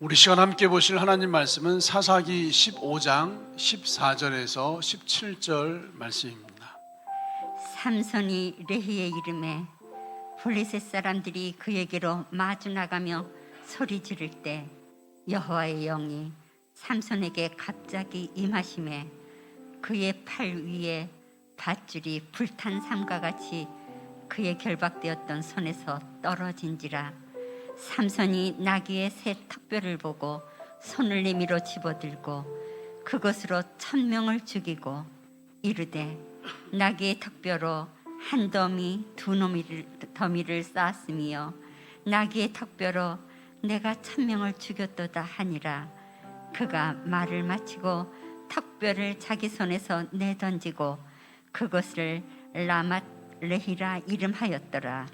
우리 시간 함께 보실 하나님 말씀은 사사기 15장 14절에서 17절 말씀입니다. 삼손이 레히의 이름에 블레셋 사람들이 그에게로 마주 나가며 소리 지를 때 여호와의 영이 삼손에게 갑자기 임하심에 그의 팔 위에 밧줄이 불탄 삼과 같이 그의 결박되었던 손에서 떨어진지라. 삼손이 나귀의 새 턱뼈를 보고 손을 내밀어 집어들고 그것으로 1000명을 죽이고 이르되 나귀의 턱뼈로 한 더미 두 더미를 쌓았으며 나귀의 턱뼈로 내가 1000명을 죽였도다 하니라. 그가 말을 마치고 턱뼈를 자기 손에서 내던지고 그것을 라맛 레히라 이름하였더라.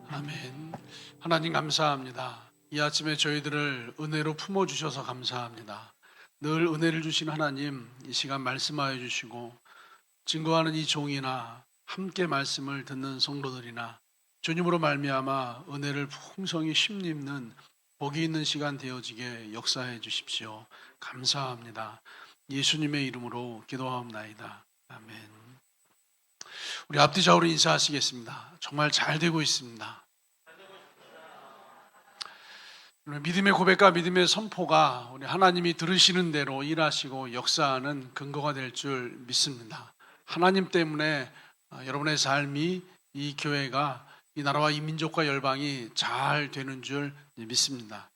아멘. 하나님 감사합니다. 이 아침에 저희들을 은혜로 품어주셔서 감사합니다. 늘 은혜를 주신 하나님, 이 시간 말씀하여 주시고 증거하는 이 종이나 함께 말씀을 듣는 성도들이나 주님으로 말미암아 은혜를 풍성히 힘입는 복이 있는 시간 되어지게 역사해 주십시오. 감사합니다. 예수님의 이름으로 기도하옵나이다. 아멘. 우리 앞뒤 좌우로 인사하시겠습니다. 정말 잘 되고 있습니다. 믿음의 고백과 믿음의 선포가 우리 하나님이 들으시는 대로 일하시고 역사하는 근거가 될 줄 믿습니다. 하나님 때문에 여러분의 삶이, 이 교회가, 이 나라와 이 민족과 열방이 잘 되는 줄 믿습니다.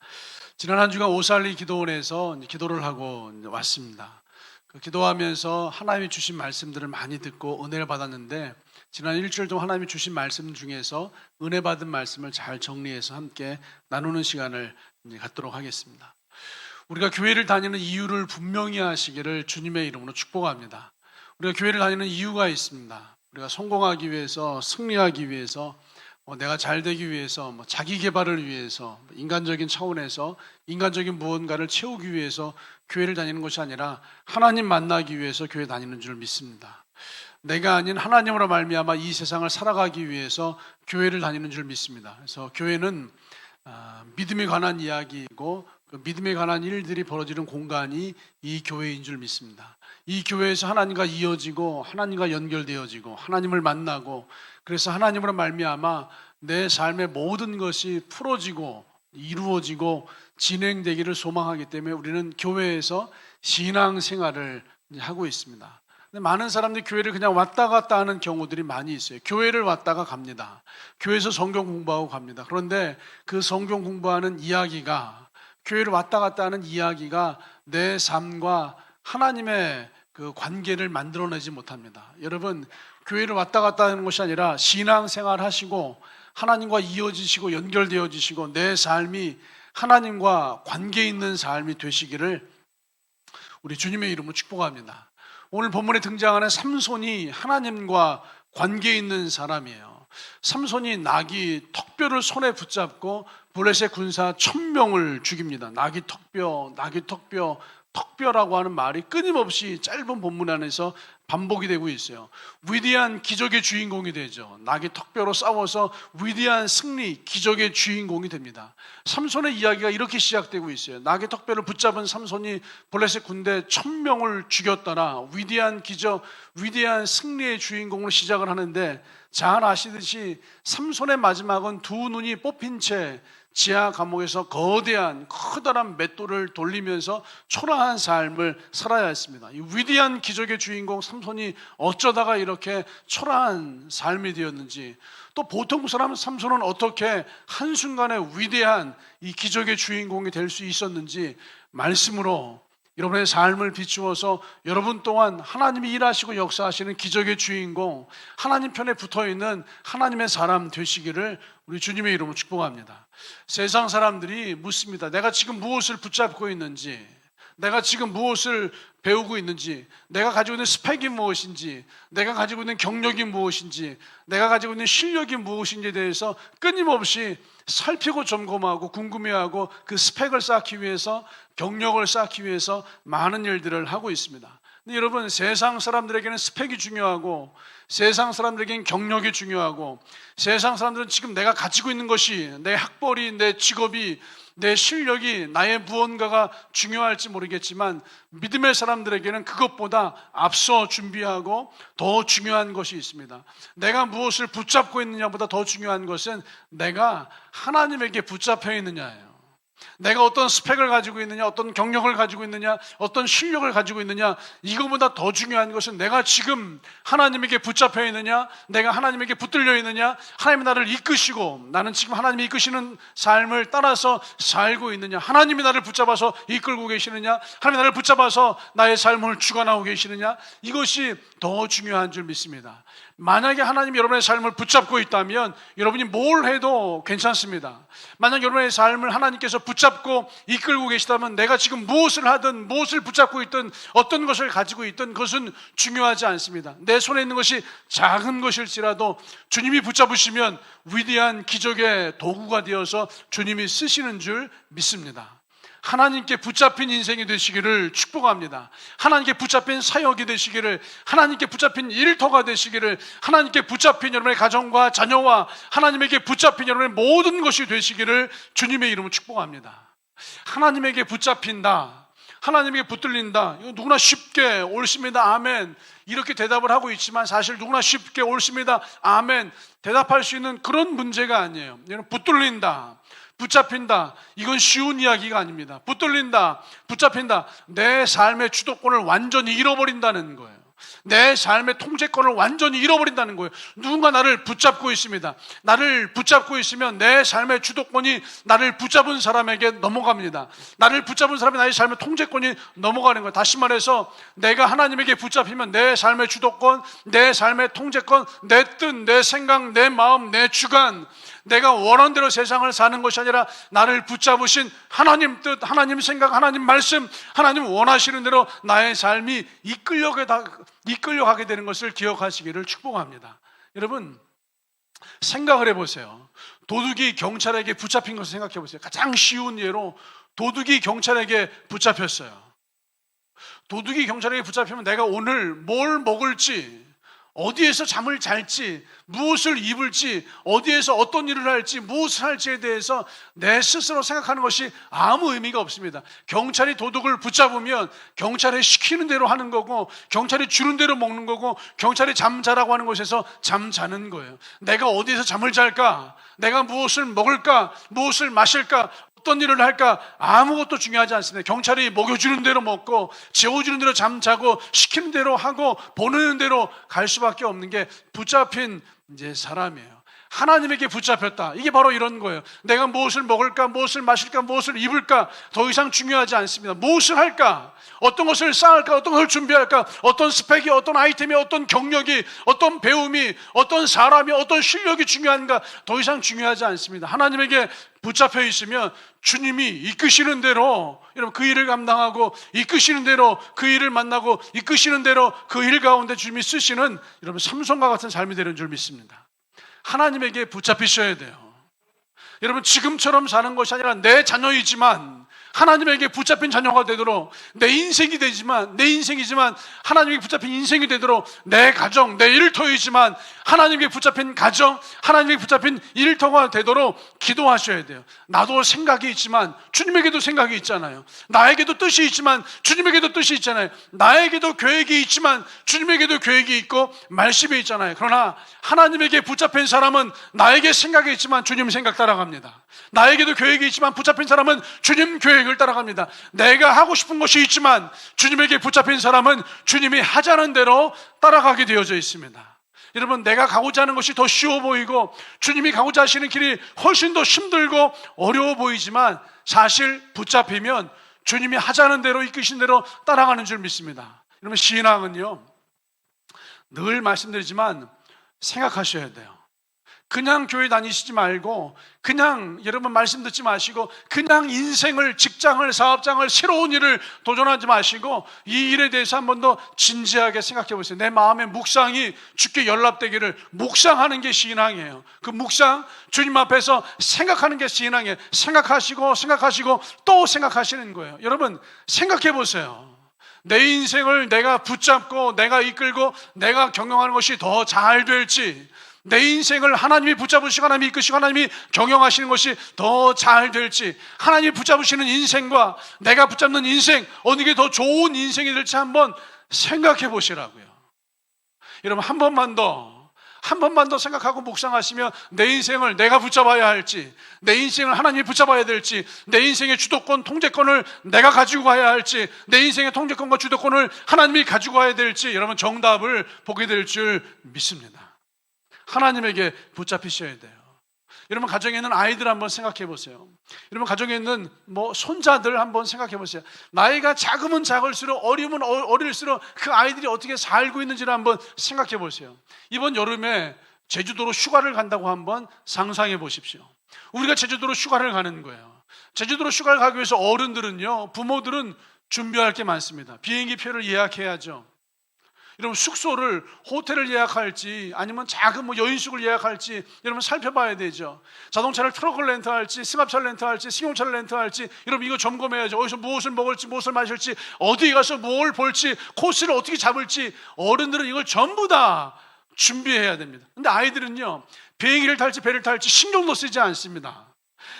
지난 한 주간 오살리 기도원에서 기도를 하고 왔습니다. 그 기도하면서 하나님이 주신 말씀들을 많이 듣고 은혜를 받았는데, 지난 일주일 동안 하나님이 주신 말씀 중에서 은혜 받은 말씀을 잘 정리해서 함께 나누는 시간을 갖도록 하겠습니다. 우리가 교회를 다니는 이유를 분명히 하시기를 주님의 이름으로 축복합니다. 우리가 교회를 다니는 이유가 있습니다. 우리가 성공하기 위해서, 승리하기 위해서, 내가 잘 되기 위해서, 자기 개발을 위해서, 인간적인 차원에서 인간적인 무언가를 채우기 위해서 교회를 다니는 것이 아니라 하나님 만나기 위해서 교회 다니는 줄 믿습니다. 내가 아닌 하나님으로 말미암아 이 세상을 살아가기 위해서 교회를 다니는 줄 믿습니다. 그래서 교회는 믿음에 관한 이야기이고 그 믿음에 관한 일들이 벌어지는 공간이 이 교회인 줄 믿습니다. 이 교회에서 하나님과 이어지고 하나님과 연결되어지고 하나님을 만나고, 그래서 하나님으로 말미암아 내 삶의 모든 것이 풀어지고 이루어지고 진행되기를 소망하기 때문에 우리는 교회에서 신앙생활을 하고 있습니다. 근데 많은 사람들이 교회를 그냥 왔다 갔다 하는 경우들이 많이 있어요. 교회를 왔다가 갑니다. 교회에서 성경 공부하고 갑니다. 그런데 그 성경 공부하는 이야기가, 교회를 왔다 갔다 하는 이야기가 내 삶과 하나님의 그 관계를 만들어내지 못합니다. 여러분, 교회를 왔다 갔다 하는 것이 아니라 신앙생활 하시고 하나님과 이어지시고 연결되어지시고 내 삶이 하나님과 관계 있는 삶이 되시기를 우리 주님의 이름으로 축복합니다. 오늘 본문에 등장하는 삼손이 하나님과 관계 있는 사람이에요. 삼손이 나귀 턱뼈를 손에 붙잡고 블레셋 군사 1000명을 죽입니다. 나귀 턱뼈, 턱뼈라고 하는 말이 끊임없이 짧은 본문 안에서 반복이 되고 있어요. 위대한 기적의 주인공이 되죠. 나귀 턱뼈로 싸워서 위대한 승리, 기적의 주인공이 됩니다. 삼손의 이야기가 이렇게 시작되고 있어요. 나귀 턱뼈를 붙잡은 삼손이 블레셋 군대 1000명을 죽였더라. 위대한 기적, 위대한 승리의 주인공으로 시작을 하는데, 잘 아시듯이 삼손의 마지막은 두 눈이 뽑힌 채 지하 감옥에서 거대한 커다란 맷돌을 돌리면서 초라한 삶을 살아야 했습니다. 이 위대한 기적의 주인공 삼손이 어쩌다가 이렇게 초라한 삶이 되었는지, 또 보통 사람 삼손은 어떻게 한순간에 위대한 이 기적의 주인공이 될 수 있었는지 말씀으로 여러분의 삶을 비추어서 여러분 또한 하나님이 일하시고 역사하시는 기적의 주인공, 하나님 편에 붙어있는 하나님의 사람 되시기를 우리 주님의 이름으로 축복합니다. 세상 사람들이 묻습니다. 내가 지금 무엇을 붙잡고 있는지, 내가 지금 무엇을 배우고 있는지, 내가 가지고 있는 스펙이 무엇인지, 내가 가지고 있는 경력이 무엇인지, 내가 가지고 있는 실력이 무엇인지에 대해서 끊임없이 살피고 점검하고 궁금해하고 그 스펙을 쌓기 위해서, 경력을 쌓기 위해서 많은 일들을 하고 있습니다. 근데 여러분, 세상 사람들에게는 스펙이 중요하고 세상 사람들에게는 경력이 중요하고 세상 사람들은 지금 내가 가지고 있는 것이, 내 학벌이, 내 직업이, 내 실력이, 나의 무언가가 중요할지 모르겠지만 믿음의 사람들에게는 그것보다 앞서 준비하고 더 중요한 것이 있습니다. 내가 무엇을 붙잡고 있느냐보다 더 중요한 것은 내가 하나님에게 붙잡혀 있느냐예요. 내가 어떤 스펙을 가지고 있느냐, 어떤 경력을 가지고 있느냐, 어떤 실력을 가지고 있느냐, 이거보다 더 중요한 것은 내가 지금 하나님에게 붙잡혀 있느냐, 내가 하나님에게 붙들려 있느냐, 하나님이 나를 이끄시고 나는 지금 하나님이 이끄시는 삶을 따라서 살고 있느냐, 하나님이 나를 붙잡아서 이끌고 계시느냐, 하나님이 나를 붙잡아서 나의 삶을 주관하고 계시느냐, 이것이 더 중요한 줄 믿습니다. 만약에 하나님이 여러분의 삶을 붙잡고 있다면 여러분이 뭘 해도 괜찮습니다. 만약 여러분의 삶을 하나님께서 붙잡고 이끌고 계시다면 내가 지금 무엇을 하든 무엇을 붙잡고 있든 어떤 것을 가지고 있든 그것은 중요하지 않습니다. 내 손에 있는 것이 작은 것일지라도 주님이 붙잡으시면 위대한 기적의 도구가 되어서 주님이 쓰시는 줄 믿습니다. 하나님께 붙잡힌 인생이 되시기를 축복합니다. 하나님께 붙잡힌 사역이 되시기를, 하나님께 붙잡힌 일터가 되시기를, 하나님께 붙잡힌 여러분의 가정과 자녀와 하나님에게 붙잡힌 여러분의 모든 것이 되시기를 주님의 이름으로 축복합니다. 하나님에게 붙잡힌다, 하나님에게 붙들린다, 이거 누구나 쉽게 옳습니다, 아멘, 이렇게 대답을 하고 있지만 사실 누구나 쉽게 옳습니다, 아멘 대답할 수 있는 그런 문제가 아니에요. 붙들린다, 붙잡힌다, 이건 쉬운 이야기가 아닙니다. 붙들린다, 붙잡힌다, 내 삶의 주도권을 완전히 잃어버린다는 거예요. 내 삶의 통제권을 완전히 잃어버린다는 거예요. 누군가 나를 붙잡고 있습니다. 나를 붙잡고 있으면 내 삶의 주도권이 나를 붙잡은 사람에게 넘어갑니다. 나를 붙잡은 사람이 나의 삶의 통제권이 넘어가는 거예요. 다시 말해서 내가 하나님에게 붙잡히면 내 삶의 주도권, 내 삶의 통제권, 내 뜻, 내 생각, 내 마음, 내 주관, 내가 원하는 대로 세상을 사는 것이 아니라 나를 붙잡으신 하나님 뜻, 하나님 생각, 하나님 말씀, 하나님 원하시는 대로 나의 삶이 이끌려가게 되는 것을 기억하시기를 축복합니다. 여러분, 생각을 해보세요. 도둑이 경찰에게 붙잡힌 것을 생각해 보세요. 가장 쉬운 예로 도둑이 경찰에게 붙잡혔어요. 도둑이 경찰에게 붙잡히면 내가 오늘 뭘 먹을지, 어디에서 잠을 잘지, 무엇을 입을지, 어디에서 어떤 일을 할지, 무엇을 할지에 대해서 내 스스로 생각하는 것이 아무 의미가 없습니다. 경찰이 도둑을 붙잡으면 경찰이 시키는 대로 하는 거고, 경찰이 주는 대로 먹는 거고, 경찰이 잠자라고 하는 곳에서 잠자는 거예요. 내가 어디에서 잠을 잘까? 내가 무엇을 먹을까? 무엇을 마실까? 어떤 일을 할까? 아무것도 중요하지 않습니다. 경찰이 먹여주는 대로 먹고, 재워주는 대로 잠자고, 시키는 대로 하고, 보내는 대로 갈 수밖에 없는 게 붙잡힌 이제 사람이에요. 하나님에게 붙잡혔다, 이게 바로 이런 거예요. 내가 무엇을 먹을까, 무엇을 마실까, 무엇을 입을까 더 이상 중요하지 않습니다. 무엇을 할까, 어떤 것을 쌓을까, 어떤 것을 준비할까, 어떤 스펙이, 어떤 아이템이, 어떤 경력이, 어떤 배움이, 어떤 사람이, 어떤 실력이 중요한가, 더 이상 중요하지 않습니다. 하나님에게 붙잡혀 있으면 주님이 이끄시는 대로 여러분 그 일을 감당하고, 이끄시는 대로 그 일을 만나고, 이끄시는 대로 그 일 가운데 주님이 쓰시는 여러분 삼손과 같은 삶이 되는 줄 믿습니다. 하나님에게 붙잡히셔야 돼요. 여러분, 지금처럼 사는 것이 아니라 내 자녀이지만 하나님에게 붙잡힌 자녀가 되도록, 내 인생이지만 하나님에게 붙잡힌 인생이 되도록, 내 가정, 내 일터이지만 하나님에게 붙잡힌 가정, 하나님에게 붙잡힌 일터가 되도록 기도하셔야 돼요. 나도 생각이 있지만 주님에게도 생각이 있잖아요. 나에게도 뜻이 있지만 주님에게도 뜻이 있잖아요. 나에게도 계획이 있지만 주님에게도 계획이 있고 말씀이 있잖아요. 그러나 하나님에게 붙잡힌 사람은 나에게 생각이 있지만 주님 생각 따라갑니다. 나에게도 계획이 있지만 붙잡힌 사람은 주님 계획을 따라갑니다. 내가 하고 싶은 것이 있지만 주님에게 붙잡힌 사람은 주님이 하자는 대로 따라가게 되어져 있습니다. 여러분, 내가 가고자 하는 것이 더 쉬워 보이고 주님이 가고자 하시는 길이 훨씬 더 힘들고 어려워 보이지만 사실 붙잡히면 주님이 하자는 대로, 이끄신 대로 따라가는 줄 믿습니다. 여러분, 신앙은요, 늘 말씀드리지만 생각하셔야 돼요. 그냥 교회 다니시지 말고, 그냥 여러분 말씀 듣지 마시고, 그냥 인생을, 직장을, 사업장을, 새로운 일을 도전하지 마시고 이 일에 대해서 한 번 더 진지하게 생각해 보세요. 내 마음의 묵상이 주께 연락되기를. 묵상하는 게 신앙이에요. 그 묵상, 주님 앞에서 생각하는 게 신앙이에요. 생각하시고 또 생각하시는 거예요. 여러분, 생각해 보세요. 내 인생을 내가 붙잡고 내가 이끌고 내가 경영하는 것이 더 잘 될지, 내 인생을 하나님이 붙잡으시고 하나님이 이끄시고 하나님이 경영하시는 것이 더 잘 될지, 하나님이 붙잡으시는 인생과 내가 붙잡는 인생, 어느 게 더 좋은 인생이 될지 한번 생각해 보시라고요. 여러분, 한 번만 더 생각하고 묵상하시면 내 인생을 내가 붙잡아야 할지, 내 인생을 하나님이 붙잡아야 될지, 내 인생의 주도권, 통제권을 내가 가지고 가야 할지, 내 인생의 통제권과 주도권을 하나님이 가지고 가야 될지, 여러분 정답을 보게 될 줄 믿습니다. 하나님에게 붙잡히셔야 돼요. 여러분, 가정에 있는 아이들 한번 생각해 보세요. 여러분, 가정에 있는 손자들 한번 생각해 보세요. 나이가 작으면 작을수록, 어리면 어릴수록 그 아이들이 어떻게 살고 있는지를 한번 생각해 보세요. 이번 여름에 제주도로 휴가를 간다고 한번 상상해 보십시오. 우리가 제주도로 휴가를 가는 거예요. 제주도로 휴가를 가기 위해서 어른들은요, 부모들은 준비할 게 많습니다. 비행기 표를 예약해야죠. 여러분, 숙소를, 호텔을 예약할지 아니면 작은 여인숙을 예약할지 여러분 살펴봐야 되죠. 자동차를 트럭을 렌트할지 승합차를 렌트할지 승용차를 렌트할지 여러분 이거 점검해야죠. 어디서 무엇을 먹을지 무엇을 마실지 어디 가서 뭘 볼지 코스를 어떻게 잡을지 어른들은 이걸 전부 다 준비해야 됩니다. 근데 아이들은요, 비행기를 탈지 배를 탈지 신경도 쓰지 않습니다.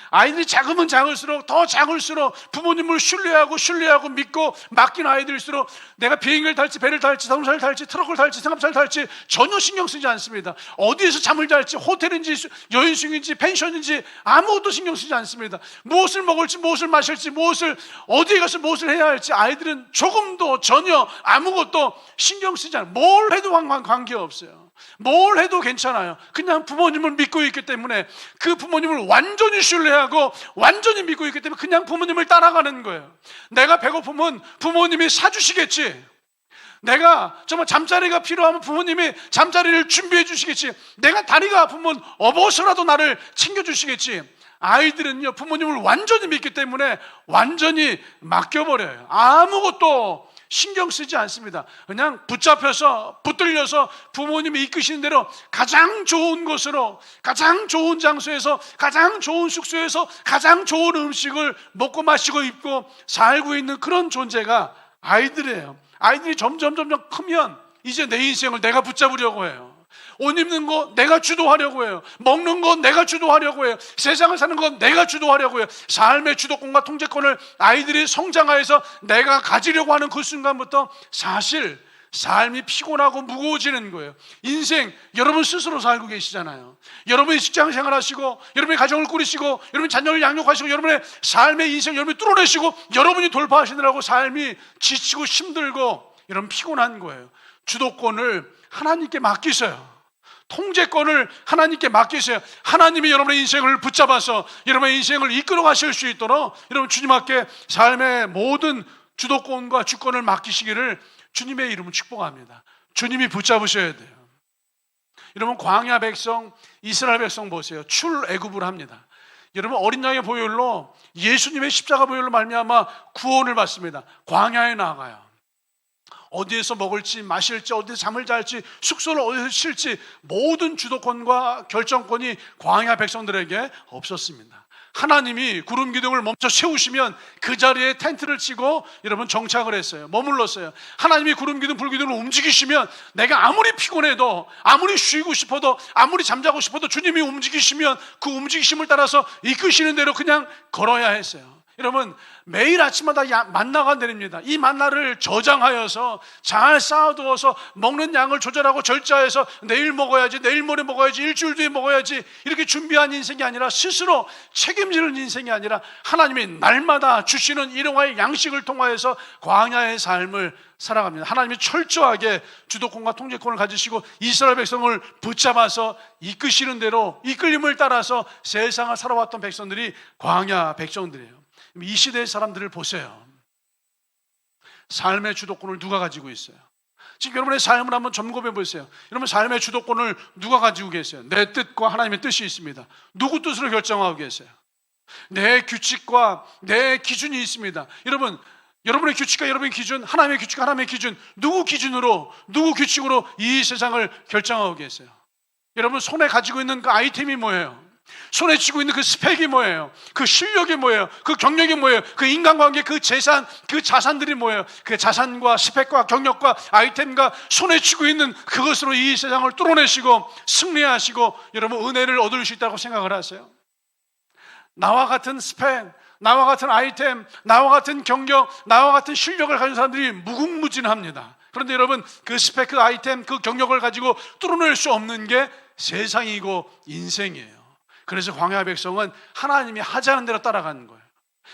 아이들이 작으면 작을수록, 더 작을수록 부모님을 신뢰하고 믿고 맡긴 아이들일수록 내가 비행기를 탈지 배를 탈지 자동차를 탈지 트럭을 탈지 승합차를 탈지 전혀 신경 쓰지 않습니다. 어디에서 잠을 잘지 호텔인지 여인숙인지 펜션인지 아무것도 신경 쓰지 않습니다. 무엇을 먹을지 무엇을 마실지 어디에 가서 무엇을 해야 할지 아이들은 조금도 전혀 아무것도 신경 쓰지 않아요. 뭘 해도 관계없어요. 뭘 해도 괜찮아요. 그냥 부모님을 믿고 있기 때문에, 그 부모님을 완전히 신뢰하고 완전히 믿고 있기 때문에 그냥 부모님을 따라가는 거예요. 내가 배고프면 부모님이 사주시겠지, 내가 정말 잠자리가 필요하면 부모님이 잠자리를 준비해 주시겠지, 내가 다리가 아프면 업어서라도 나를 챙겨주시겠지. 아이들은요, 부모님을 완전히 믿기 때문에 완전히 맡겨버려요. 아무것도 신경 쓰지 않습니다. 그냥 붙들려서 부모님이 이끄시는 대로 가장 좋은 곳으로, 가장 좋은 장소에서, 가장 좋은 숙소에서 가장 좋은 음식을 먹고 마시고 입고 살고 있는 그런 존재가 아이들이에요. 아이들이 점점 크면 이제 내 인생을 내가 붙잡으려고 해요. 옷 입는 거 내가 주도하려고 해요. 먹는 건 내가 주도하려고 해요. 세상을 사는 건 내가 주도하려고 해요. 삶의 주도권과 통제권을 아이들이 성장하여서 내가 가지려고 하는 그 순간부터 사실 삶이 피곤하고 무거워지는 거예요. 인생 여러분 스스로 살고 계시잖아요. 여러분이 직장 생활하시고 여러분이 가정을 꾸리시고 여러분이 자녀를 양육하시고 여러분의 삶의 인생 여러분이 뚫어내시고 여러분이 돌파하시느라고 삶이 지치고 힘들고 여러분 피곤한 거예요. 주도권을 하나님께 맡기세요. 통제권을 하나님께 맡기세요. 하나님이 여러분의 인생을 붙잡아서 여러분의 인생을 이끌어 가실 수 있도록 여러분 주님 앞에 삶의 모든 주도권과 주권을 맡기시기를 주님의 이름으로 축복합니다. 주님이 붙잡으셔야 돼요. 여러분, 광야 백성, 이스라엘 백성 보세요. 출애굽을 합니다. 여러분, 어린 양의 보혈로, 예수님의 십자가 보혈로 말미암아 구원을 받습니다. 광야에 나가요. 어디에서 먹을지 마실지 어디서 잠을 잘지 숙소를 어디서 쉴지 모든 주도권과 결정권이 광야 백성들에게 없었습니다. 하나님이 구름 기둥을 멈춰 세우시면 그 자리에 텐트를 치고 여러분 정착을 했어요. 머물렀어요. 하나님이 구름 기둥 불 기둥을 움직이시면 내가 아무리 피곤해도 아무리 쉬고 싶어도 아무리 잠자고 싶어도 주님이 움직이시면 그 움직이심을 따라서 이끄시는 대로 그냥 걸어야 했어요. 여러분, 매일 아침마다 만나가 내립니다. 이 만나를 저장하여서 잘 쌓아두어서 먹는 양을 조절하고 절제해서 내일 먹어야지, 내일 모레 먹어야지, 일주일 뒤에 먹어야지 이렇게 준비한 인생이 아니라 스스로 책임지는 인생이 아니라 하나님이 날마다 주시는 일용할 양식을 통하여서 광야의 삶을 살아갑니다. 하나님이 철저하게 주도권과 통제권을 가지시고 이스라엘 백성을 붙잡아서 이끄시는 대로 이끌림을 따라서 세상을 살아왔던 백성들이 광야 백성들이에요. 이 시대의 사람들을 보세요. 삶의 주도권을 누가 가지고 있어요? 지금 여러분의 삶을 한번 점검해 보세요. 여러분, 삶의 주도권을 누가 가지고 계세요? 내 뜻과 하나님의 뜻이 있습니다. 누구 뜻으로 결정하고 계세요? 내 규칙과 내 기준이 있습니다. 여러분, 여러분의 규칙과 여러분의 기준, 하나님의 규칙과 하나님의 기준, 누구 기준으로, 누구 규칙으로 이 세상을 결정하고 계세요? 여러분 손에 가지고 있는 그 아이템이 뭐예요? 손에 쥐고 있는 그 스펙이 뭐예요? 그 실력이 뭐예요? 그 경력이 뭐예요? 그 인간관계, 그 재산, 그 자산들이 뭐예요? 그 자산과 스펙과 경력과 아이템과 손에 쥐고 있는 그것으로 이 세상을 뚫어내시고 승리하시고 여러분 은혜를 얻을 수 있다고 생각을 하세요? 나와 같은 스펙, 나와 같은 아이템, 나와 같은 경력, 나와 같은 실력을 가진 사람들이 무궁무진합니다. 그런데 여러분 그 스펙, 그 아이템, 그 경력을 가지고 뚫어낼 수 없는 게 세상이고 인생이에요. 그래서 광야 백성은 하나님이 하자는 대로 따라가는 거예요.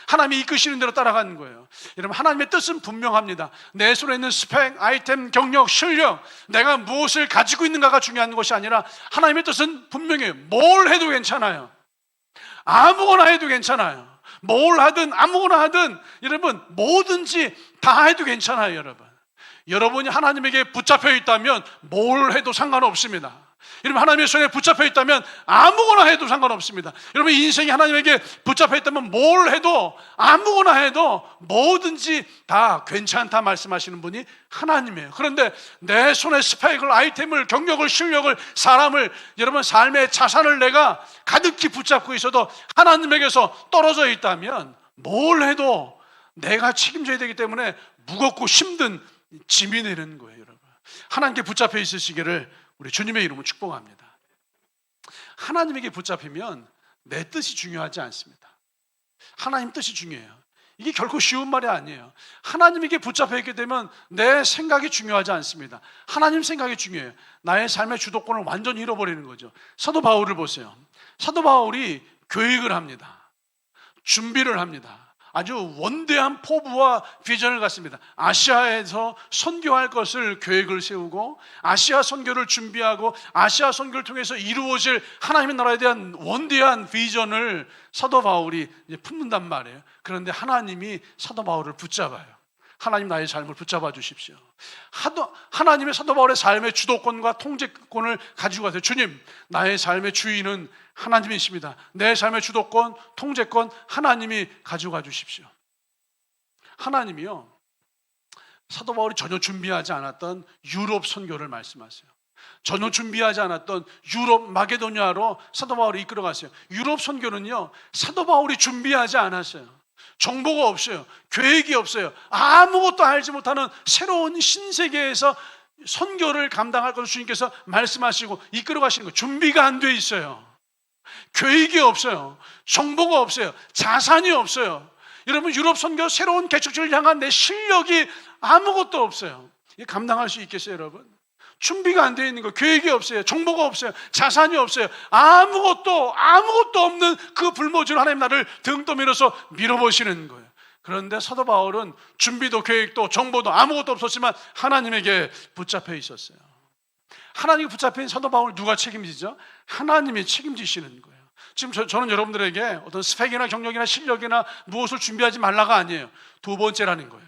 하나님이 이끄시는 대로 따라가는 거예요. 여러분 하나님의 뜻은 분명합니다. 내 손에 있는 스펙, 아이템, 경력, 실력, 내가 무엇을 가지고 있는가가 중요한 것이 아니라 하나님의 뜻은 분명해요. 뭘 해도 괜찮아요. 아무거나 해도 괜찮아요. 뭘 하든 아무거나 하든 여러분 뭐든지 다 해도 괜찮아요. 여러분이 하나님에게 붙잡혀 있다면 뭘 해도 상관없습니다. 여러분 하나님의 손에 붙잡혀 있다면 아무거나 해도 상관없습니다. 여러분 인생이 하나님에게 붙잡혀 있다면 뭘 해도 아무거나 해도 뭐든지 다 괜찮다 말씀하시는 분이 하나님이에요. 그런데 내 손에 스펙을, 아이템을, 경력을, 실력을, 사람을, 여러분 삶의 자산을 내가 가득히 붙잡고 있어도 하나님에게서 떨어져 있다면 뭘 해도 내가 책임져야 되기 때문에 무겁고 힘든 짐이 되는 거예요. 여러분 하나님께 붙잡혀 있으시기를 우리 주님의 이름으로 축복합니다. 하나님에게 붙잡히면 내 뜻이 중요하지 않습니다. 하나님 뜻이 중요해요. 이게 결코 쉬운 말이 아니에요. 하나님에게 붙잡혀 있게 되면 내 생각이 중요하지 않습니다. 하나님 생각이 중요해요. 나의 삶의 주도권을 완전히 잃어버리는 거죠. 사도 바울을 보세요. 사도 바울이 계획을 합니다. 준비를 합니다. 아주 원대한 포부와 비전을 갖습니다. 아시아에서 선교할 것을 계획을 세우고 아시아 선교를 준비하고 아시아 선교를 통해서 이루어질 하나님의 나라에 대한 원대한 비전을 사도 바울이 품는단 말이에요. 그런데 하나님이 사도 바울을 붙잡아요. 하나님 나의 삶을 붙잡아 주십시오. 하나님의 사도 바울의 삶의 주도권과 통제권을 가지고 가세요. 주님, 나의 삶의 주인은 하나님이십니다. 내 삶의 주도권, 통제권 하나님이 가져가 주십시오. 하나님이요, 사도 바울이 전혀 준비하지 않았던 유럽 선교를 말씀하세요. 전혀 준비하지 않았던 유럽 마게도니아로 사도 바울이 이끌어갔어요. 유럽 선교는요, 사도 바울이 준비하지 않았어요. 정보가 없어요. 계획이 없어요. 아무것도 알지 못하는 새로운 신세계에서 선교를 감당할 것을 주님께서 말씀하시고 이끌어 가시는 거예요. 준비가 안 돼 있어요. 계획이 없어요. 정보가 없어요. 자산이 없어요. 여러분 유럽 선교 새로운 개척지를 향한 내 실력이 아무것도 없어요. 이게 감당할 수 있겠어요, 여러분? 준비가 안 되어 있는 거예요. 계획이 없어요. 정보가 없어요. 자산이 없어요. 아무것도 없는 그 불모지로 하나님 나를 등 떠밀어서 밀어보시는 거예요. 그런데 사도 바울은 준비도 계획도 정보도 아무것도 없었지만 하나님에게 붙잡혀 있었어요. 하나님께 붙잡힌 사도 바울 누가 책임지죠? 하나님이 책임지시는 거예요. 지금 저는 여러분들에게 어떤 스펙이나 경력이나 실력이나 무엇을 준비하지 말라가 아니에요. 두 번째라는 거예요.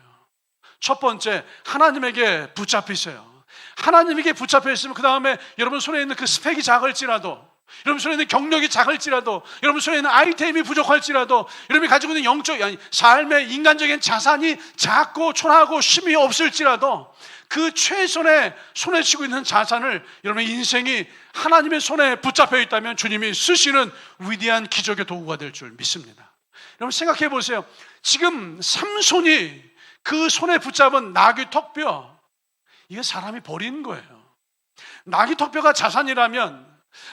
첫 번째, 하나님에게 붙잡히세요. 하나님에게 붙잡혀 있으면 그 다음에 여러분 손에 있는 그 스펙이 작을지라도, 여러분 손에 있는 경력이 작을지라도, 여러분 손에 있는 아이템이 부족할지라도, 여러분이 가지고 있는 삶의 인간적인 자산이 작고 초라하고 힘이 없을지라도 그 최선의 손에 쥐고 있는 자산을 여러분의 인생이 하나님의 손에 붙잡혀 있다면 주님이 쓰시는 위대한 기적의 도구가 될 줄 믿습니다. 여러분 생각해 보세요. 지금 삼손이 그 손에 붙잡은 나귀 턱뼈, 이게 사람이 버리는 거예요. 나귀 턱뼈가 자산이라면,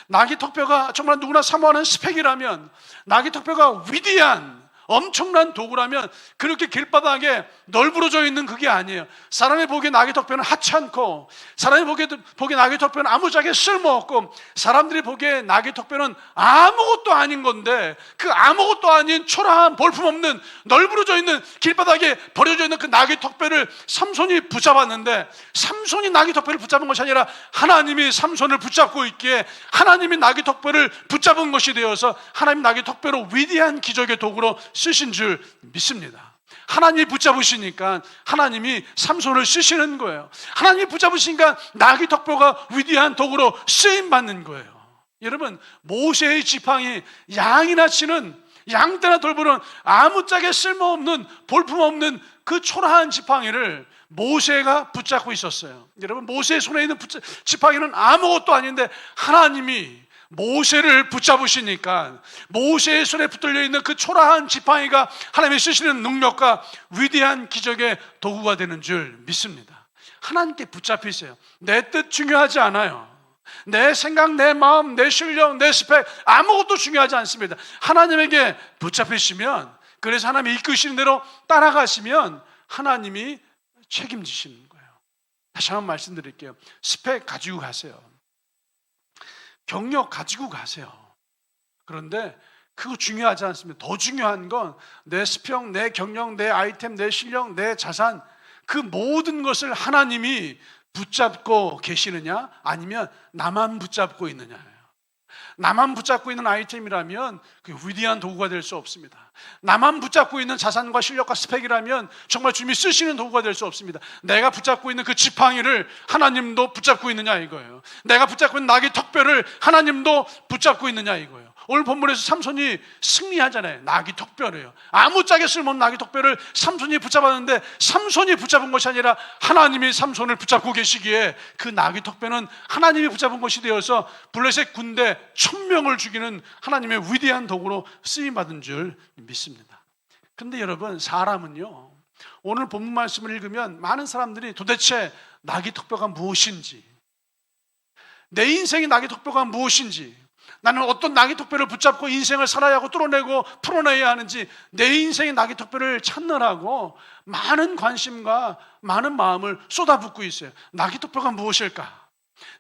나귀 턱뼈가 정말 누구나 사모하는 스펙이라면, 나귀 턱뼈가 위대한 엄청난 도구라면 그렇게 길바닥에 널브러져 있는 그게 아니에요. 사람이 보기에 나귀 턱뼈는 하찮고, 사람이 보기에 나귀 턱뼈는 아무짝에 쓸모없고, 사람들이 보기에 나귀 턱뼈는 아무것도 아닌 건데 그 아무것도 아닌 초라한 볼품없는 널브러져 있는 길바닥에 버려져 있는 그 나귀 턱뼈를 삼손이 붙잡았는데, 삼손이 나귀 턱뼈를 붙잡은 것이 아니라 하나님이 삼손을 붙잡고 있기에 하나님이 나귀 턱뼈를 붙잡은 것이 되어서 하나님 나귀 턱뼈로 위대한 기적의 도구로 쓰신 줄 믿습니다. 하나님이 붙잡으시니까 하나님이 삼손을 쓰시는 거예요. 하나님이 붙잡으시니까 나귀 턱뼈가 위대한 도구로 쓰임받는 거예요. 여러분 모세의 지팡이, 양이나 치는, 양떼나 돌보는 아무짝에 쓸모없는 볼품없는 그 초라한 지팡이를 모세가 붙잡고 있었어요. 여러분 모세의 손에 있는 지팡이는 아무것도 아닌데 하나님이 모세를 붙잡으시니까 모세의 손에 붙들려 있는 그 초라한 지팡이가 하나님의 쓰시는 능력과 위대한 기적의 도구가 되는 줄 믿습니다. 하나님께 붙잡히세요. 내 뜻 중요하지 않아요. 내 생각, 내 마음, 내 실력, 내 스펙 아무것도 중요하지 않습니다. 하나님에게 붙잡히시면, 그래서 하나님이 이끄시는 대로 따라가시면 하나님이 책임지시는 거예요. 다시 한번 말씀드릴게요. 스펙 가지고 가세요. 경력 가지고 가세요. 그런데 그거 중요하지 않습니다. 더 중요한 건 내 스펙, 내 경력, 내 아이템, 내 실력, 내 자산, 그 모든 것을 하나님이 붙잡고 계시느냐, 아니면 나만 붙잡고 있느냐예요. 나만 붙잡고 있는 아이템이라면 그 위대한 도구가 될 수 없습니다. 나만 붙잡고 있는 자산과 실력과 스펙이라면 정말 주님이 쓰시는 도구가 될 수 없습니다. 내가 붙잡고 있는 그 지팡이를 하나님도 붙잡고 있느냐 이거예요. 내가 붙잡고 있는 낙의 턱뼈를 하나님도 붙잡고 있느냐 이거예요. 오늘 본문에서 삼손이 승리하잖아요. 낙의 턱뼈래요. 아무짝에 쓸모없는 낙의 턱뼈를 삼손이 붙잡았는데, 삼손이 붙잡은 것이 아니라 하나님이 삼손을 붙잡고 계시기에 그 낙의 턱뼈는 하나님이 붙잡은 것이 되어서 블레셋 군대 1000명을 죽이는 하나님의 위대한 도구로 쓰임받은 줄 믿습니다. 근데 여러분, 사람은요, 오늘 본문 말씀을 읽으면 많은 사람들이 도대체 낙의 턱뼈가 무엇인지, 내 인생의 낙의 턱뼈가 무엇인지, 나는 어떤 낙의 턱뼈를 붙잡고 인생을 살아야 하고 뚫어내고 풀어내야 하는지, 내 인생의 낙의 턱뼈를 찾느라고 많은 관심과 많은 마음을 쏟아붓고 있어요. 낙의 턱뼈가 무엇일까?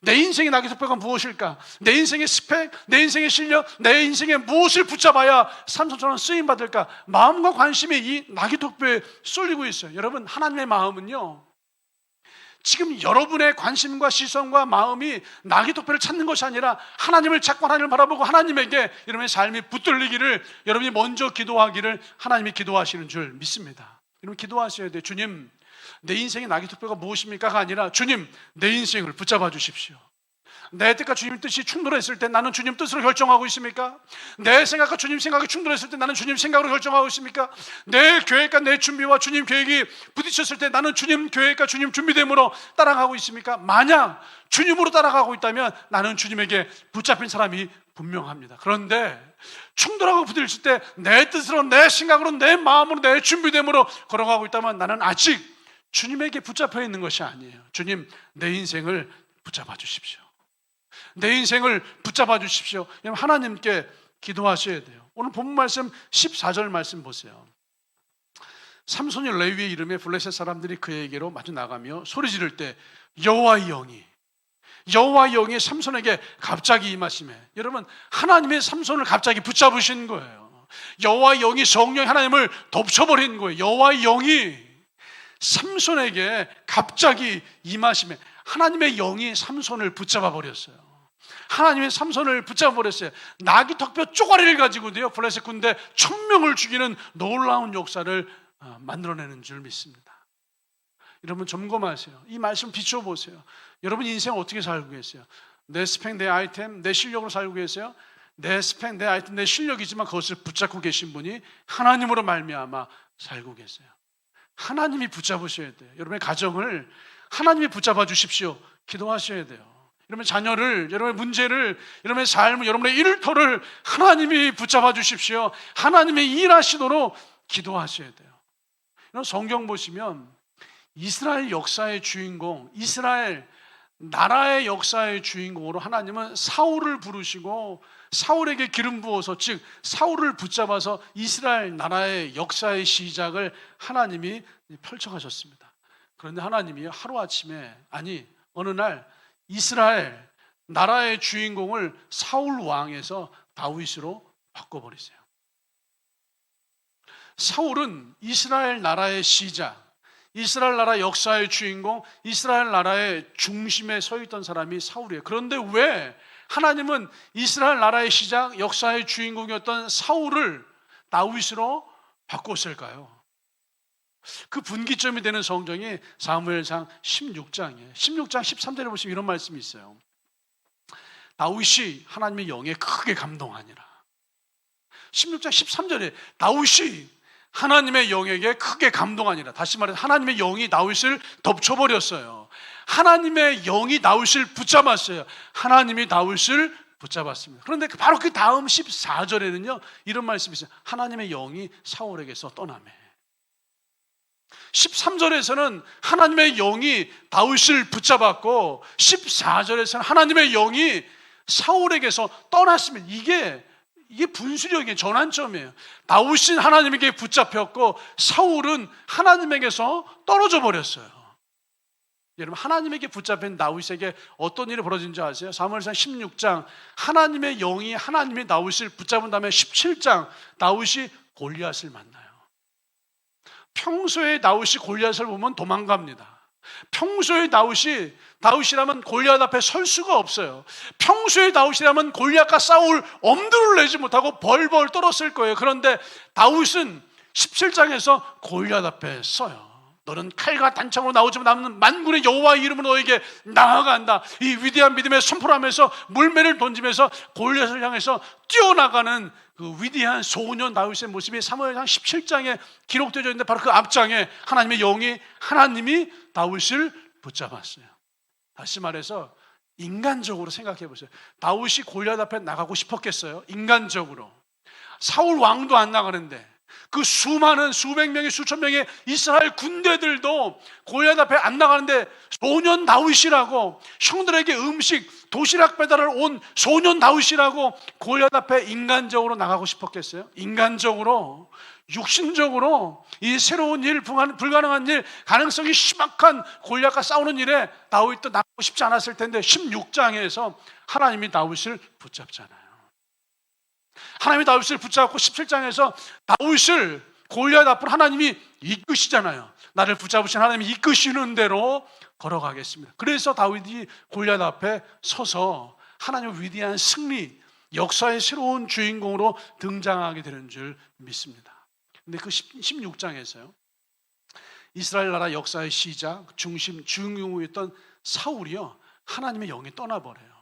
내 인생의 낙의 턱뼈가 무엇일까? 내 인생의 스펙, 내 인생의 실력, 내 인생의 무엇을 붙잡아야 삼손처럼 쓰임받을까? 마음과 관심이 이 낙의 턱뼈에 쏠리고 있어요. 여러분, 하나님의 마음은요, 지금 여러분의 관심과 시선과 마음이 낙의 턱뼈를 찾는 것이 아니라 하나님을 찾고 하나님을 바라보고 하나님에게 여러분의 삶이 붙들리기를, 여러분이 먼저 기도하기를 하나님이 기도하시는 줄 믿습니다. 여러분, 기도하셔야 돼요. 주님, 내 인생의 낙의 턱뼈가 무엇입니까가 아니라, 주님, 내 인생을 붙잡아 주십시오. 내 뜻과 주님 뜻이 충돌했을 때 나는 주님 뜻으로 결정하고 있습니까? 내 생각과 주님 생각이 충돌했을 때 나는 주님 생각으로 결정하고 있습니까? 내 계획과 내 준비와 주님 계획이 부딪혔을 때 나는 주님 계획과 주님 준비됨으로 따라가고 있습니까? 만약 주님으로 따라가고 있다면 나는 주님에게 붙잡힌 사람이 분명합니다. 그런데 충돌하고 부딪힐 때 내 뜻으로, 내 생각으로, 내 마음으로, 내 준비됨으로 걸어가고 있다면 나는 아직 주님에게 붙잡혀 있는 것이 아니에요. 주님, 내 인생을 붙잡아 주십시오. 내 인생을 붙잡아 주십시오. 하나님께 기도하셔야 돼요. 오늘 본문 말씀 14절 말씀 보세요. 삼손이 레위의 이름에 블레셋 사람들이 그에게로 마주 나가며 소리 지를 때 여호와의 영이 삼손에게 갑자기 임하시매. 여러분, 하나님의 삼손을 갑자기 붙잡으신 거예요. 여호와의 영이, 성령이 하나님을 덮쳐버린 거예요. 여호와의 영이 삼손에게 갑자기 임하시매. 하나님의 영이 삼손을 붙잡아 버렸어요. 하나님의 삼손을 붙잡아 버렸어요. 낙의 턱뼈 쪼가리를 가지고도요, 블레셋 군대 1000명을 죽이는 놀라운 역사를 만들어내는 줄 믿습니다. 여러분, 점검하세요. 이 말씀 비춰보세요. 여러분 인생 어떻게 살고 계세요? 내 스펙, 내 아이템, 내 실력으로 살고 계세요? 내 스펙, 내 아이템, 내 실력이지만 그것을 붙잡고 계신 분이 하나님으로 말미암아 살고 계세요. 하나님이 붙잡으셔야 돼요. 여러분의 가정을 하나님이 붙잡아 주십시오. 기도하셔야 돼요. 여러분의 자녀를, 여러분의 문제를, 여러분의 삶을, 여러분의 일터를 하나님이 붙잡아 주십시오. 하나님의 일하시도록 기도하셔야 돼요. 여러분, 성경 보시면 이스라엘 역사의 주인공, 이스라엘 나라의 역사의 주인공으로 하나님은 사울을 부르시고 사울에게 기름 부어서, 즉 사울을 붙잡아서 이스라엘 나라의 역사의 시작을 하나님이 펼쳐가셨습니다. 그런데 하나님이 하루아침에, 아니 어느 날 이스라엘 나라의 주인공을 사울 왕에서 다윗으로 바꿔버리세요. 사울은 이스라엘 나라의 시작, 이스라엘 나라 역사의 주인공, 이스라엘 나라의 중심에 서 있던 사람이 사울이에요. 그런데 왜 하나님은 이스라엘 나라의 시작, 역사의 주인공이었던 사울을 다윗으로 바꿨을까요? 그 분기점이 되는 성경이 사무엘상 16장이에요. 16장 13절에 보시면 이런 말씀이 있어요. 다윗이 하나님의 영에 크게 감동하니라. 16장 13절에 다윗이 하나님의 영에게 크게 감동하니라. 다시 말해서 하나님의 영이 다윗을 덮쳐버렸어요. 하나님의 영이 다윗을 붙잡았어요. 하나님이 다윗을 붙잡았습니다. 그런데 바로 그 다음 14절에는요 이런 말씀이 있어요. 하나님의 영이 사울에게서 떠나매. 13절에서는 하나님의 영이 다윗을 붙잡았고 14절에서는 하나님의 영이 사울에게서 떠났습니다. 이게 분수령의 전환점이에요. 다윗은 하나님에게 붙잡혔고 사울은 하나님에게서 떨어져 버렸어요. 여러분, 하나님에게 붙잡힌 다윗에게 어떤 일이 벌어진 줄 아세요? 사무엘상 16장 하나님의 영이 하나님의 다윗을 붙잡은 다음에 17장 다윗이 골리앗을 만나요. 평소에 다윗이 골리앗을 보면 도망갑니다. 평소에 다윗이라면 골리앗 앞에 설 수가 없어요. 평소에 다윗이라면 골리앗과 싸울 엄두를 내지 못하고 벌벌 떨었을 거예요. 그런데 다윗은 17장에서 골리앗 앞에 서요. 너는 칼과 단창으로 나오지만 남는 만군의 여호와의 이름으로 너에게 나아간다. 이 위대한 믿음의 선포를 하면서 물매를 던지면서 골리앗을 향해서 뛰어나가는 그 위대한 소년 다윗의 모습이 사무엘상 17장에 기록되어 있는데 바로 그 앞장에 하나님의 영이 하나님이 다윗을 붙잡았어요. 다시 말해서 인간적으로 생각해 보세요. 다윗이 골리앗 앞에 나가고 싶었겠어요? 인간적으로. 사울 왕도 안 나가는데 그 수많은 수백 명의 수천 명의 이스라엘 군대들도 골리앗 앞에 안 나가는데 소년 다윗이라고, 형들에게 음식 도시락 배달을 온 소년 다윗이라고 골리앗 앞에 인간적으로 나가고 싶었겠어요? 인간적으로, 육신적으로 이 새로운 일, 불가능한 일, 가능성이 심각한 골리앗과 싸우는 일에 다윗도 나가고 싶지 않았을 텐데 16장에서 하나님이 다윗을 붙잡잖아요. 하나님이 다윗을 붙잡고 17장에서 다윗을 골리앗 앞으로 하나님이 이끄시잖아요. 나를 붙잡으신 하나님이 이끄시는 대로 걸어가겠습니다. 그래서 다윗이 골리앗 앞에 서서 하나님의 위대한 승리, 역사의 새로운 주인공으로 등장하게 되는 줄 믿습니다. 근데 그 16장에서요 이스라엘 나라 역사의 시작, 중심, 주인공이었던 사울이요 하나님의 영이 떠나버려요.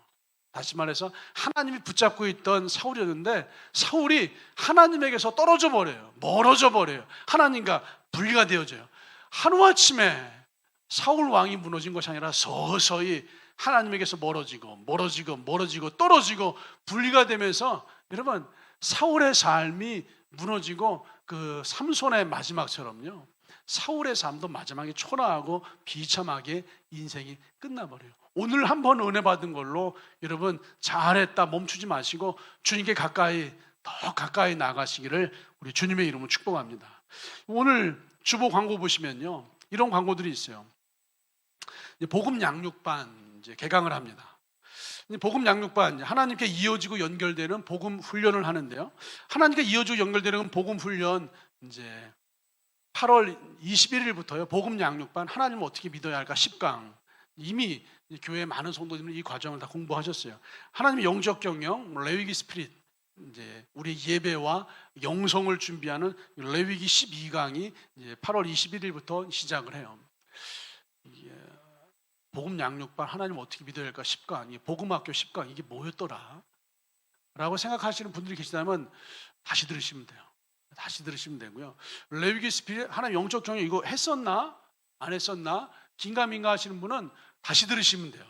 다시 말해서 하나님이 붙잡고 있던 사울이었는데 사울이 하나님에게서 떨어져 버려요. 멀어져 버려요. 하나님과 분리가 되어져요. 하루아침에 사울 왕이 무너진 것이 아니라 서서히 하나님에게서 멀어지고 떨어지고 분리가 되면서 여러분 사울의 삶이 무너지고 그 삼손의 마지막처럼요 사울의 삶도 마지막에 초라하고 비참하게 인생이 끝나버려요. 오늘 한번 은혜 받은 걸로 여러분 잘했다 멈추지 마시고 주님께 더 가까이 나가시기를 우리 주님의 이름으로 축복합니다. 오늘 주보 광고 보시면요 이런 광고들이 있어요. 복음 양육반 이제 개강을 합니다. 복음 양육반 하나님께 이어지고 연결되는 복음 훈련을 하는데요. 하나님께 이어지고 연결되는 복음 훈련 이제 8월 21일부터요 복음 양육반 하나님을 어떻게 믿어야 할까 10강 이미 교회 많은 성도님들이 이 과정을 다 공부하셨어요. 하나님의 영적 경영, 레위기 스피릿, 이제 우리 예배와 영성을 준비하는 레위기 12강이 이제 8월 21일부터 시작을 해요. 복음 양육반 하나님 어떻게 믿어야 할까 10강, 복음학교 10강 이게 뭐였더라? 라고 생각하시는 분들이 계시다면 다시 들으시면 돼요. 다시 들으시면 되고요. 레위기 스피릿 하나님 영적 경영 이거 했었나? 안 했었나? 긴가민가 하시는 분은 다시 들으시면 돼요.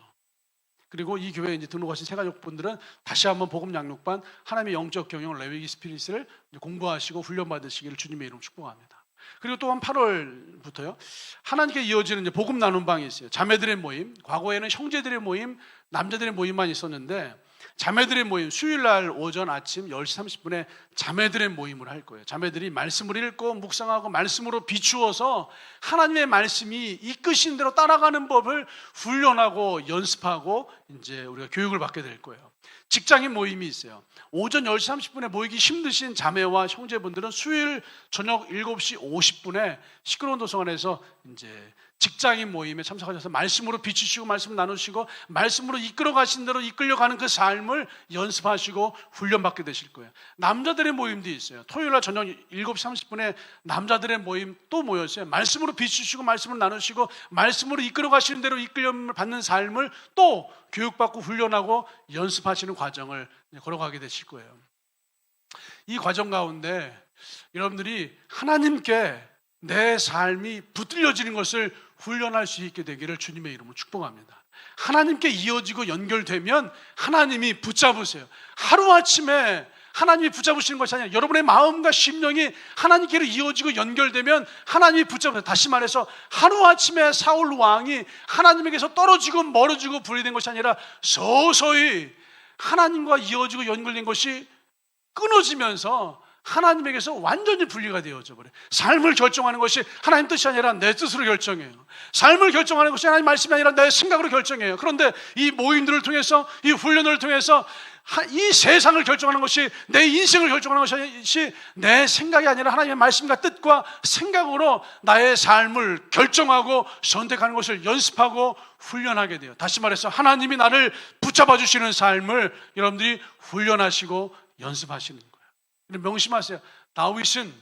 그리고 이 교회에 이제 등록하신 새가족분들은 다시 한번 복음 양육반 하나님의 영적 경영 레위기 스피릿을 공부하시고 훈련 받으시기를 주님의 이름으로 축복합니다. 그리고 또한 8월부터요 하나님께 이어지는 이제 복음 나눔 방이 있어요. 자매들의 모임, 과거에는 형제들의 모임, 남자들의 모임만 있었는데 자매들의 모임, 수요일날 오전 아침 10시 30분에 자매들의 모임을 할 거예요. 자매들이 말씀을 읽고 묵상하고 말씀으로 비추어서 하나님의 말씀이 이끄신 대로 따라가는 법을 훈련하고 연습하고 이제 우리가 교육을 받게 될 거예요. 직장인 모임이 있어요. 오전 10시 30분에 모이기 힘드신 자매와 형제분들은 수요일 저녁 7시 50분에 시끄러운 도서관에서 이제 직장인 모임에 참석하셔서 말씀으로 비추시고 말씀을 나누시고 말씀으로 이끌어 가신 대로 이끌려가는 그 삶을 연습하시고 훈련받게 되실 거예요. 남자들의 모임도 있어요. 토요일날 저녁 7시 30분에 남자들의 모임 또 모였어요. 말씀으로 비추시고 말씀을 나누시고 말씀으로 이끌어 가시는 대로 이끌림을 받는 삶을 또 교육받고 훈련하고 연습하시는 과정을 걸어가게 되실 거예요. 이 과정 가운데 여러분들이 하나님께 내 삶이 붙들려지는 것을 훈련할 수 있게 되기를 주님의 이름으로 축복합니다. 하나님께 이어지고 연결되면 하나님이 붙잡으세요. 하루아침에 하나님이 붙잡으시는 것이 아니라 여러분의 마음과 심령이 하나님께로 이어지고 연결되면 하나님이 붙잡으세요. 다시 말해서 하루아침에 사울 왕이 하나님에게서 떨어지고 멀어지고 분리된 것이 아니라 서서히 하나님과 이어지고 연결된 것이 끊어지면서 하나님에게서 완전히 분리가 되어져 버려요. 삶을 결정하는 것이 하나님 뜻이 아니라 내 뜻으로 결정해요. 삶을 결정하는 것이 하나님 말씀이 아니라 내 생각으로 결정해요. 그런데 이 모임들을 통해서, 이 훈련을 통해서 이 세상을 결정하는 것이, 내 인생을 결정하는 것이 내 생각이 아니라 하나님의 말씀과 뜻과 생각으로 나의 삶을 결정하고 선택하는 것을 연습하고 훈련하게 돼요. 다시 말해서 하나님이 나를 붙잡아 주시는 삶을 여러분들이 훈련하시고 연습하시는 거예요. 명심하세요. 다윗은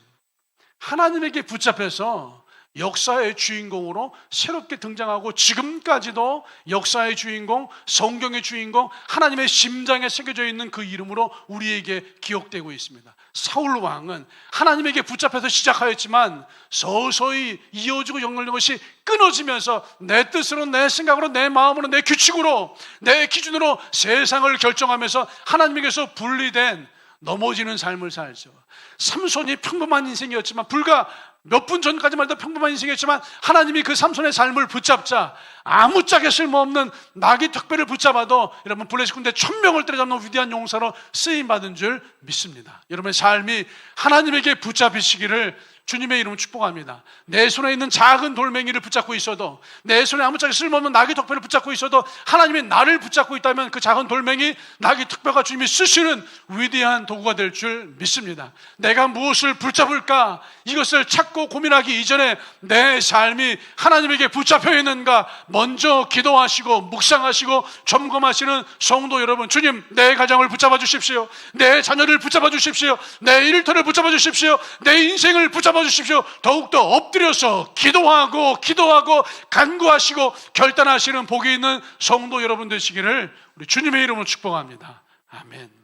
하나님에게 붙잡혀서 역사의 주인공으로 새롭게 등장하고 지금까지도 역사의 주인공, 성경의 주인공, 하나님의 심장에 새겨져 있는 그 이름으로 우리에게 기억되고 있습니다. 사울 왕은 하나님에게 붙잡혀서 시작하였지만 서서히 이어지고 연결된 것이 끊어지면서 내 뜻으로, 내 생각으로, 내 마음으로, 내 규칙으로, 내 기준으로 세상을 결정하면서 하나님에게서 분리된 넘어지는 삶을 살죠. 삼손이 평범한 인생이었지만, 불과 몇 분 전까지만 해도 평범한 인생이었지만 하나님이 그 삼손의 삶을 붙잡자 아무짝에 쓸모없는 나귀 턱뼈를 붙잡아도 여러분 블레셋 군대 1000명을 때려잡는 위대한 용사로 쓰임받은 줄 믿습니다. 여러분의 삶이 하나님에게 붙잡히시기를 주님의 이름으로 축복합니다. 내 손에 있는 작은 돌멩이를 붙잡고 있어도, 내 손에 아무짝에 쓸모없는 나귀 턱뼈를 붙잡고 있어도 하나님이 나를 붙잡고 있다면 그 작은 돌멩이, 나귀 턱뼈가 주님이 쓰시는 위대한 도구가 될 줄 믿습니다. 내가 무엇을 붙잡을까? 이것을 찾고 고민하기 이전에 내 삶이 하나님에게 붙잡혀 있는가 먼저 기도하시고 묵상하시고 점검하시는 성도 여러분, 주님, 내 가정을 붙잡아 주십시오. 내 자녀를 붙잡아 주십시오. 내 일터를 붙잡아 주십시오. 내 인생을 붙잡아 주십시오. 더욱더 엎드려서 기도하고 간구하시고 결단하시는 복이 있는 성도 여러분 되시기를 우리 주님의 이름으로 축복합니다. 아멘.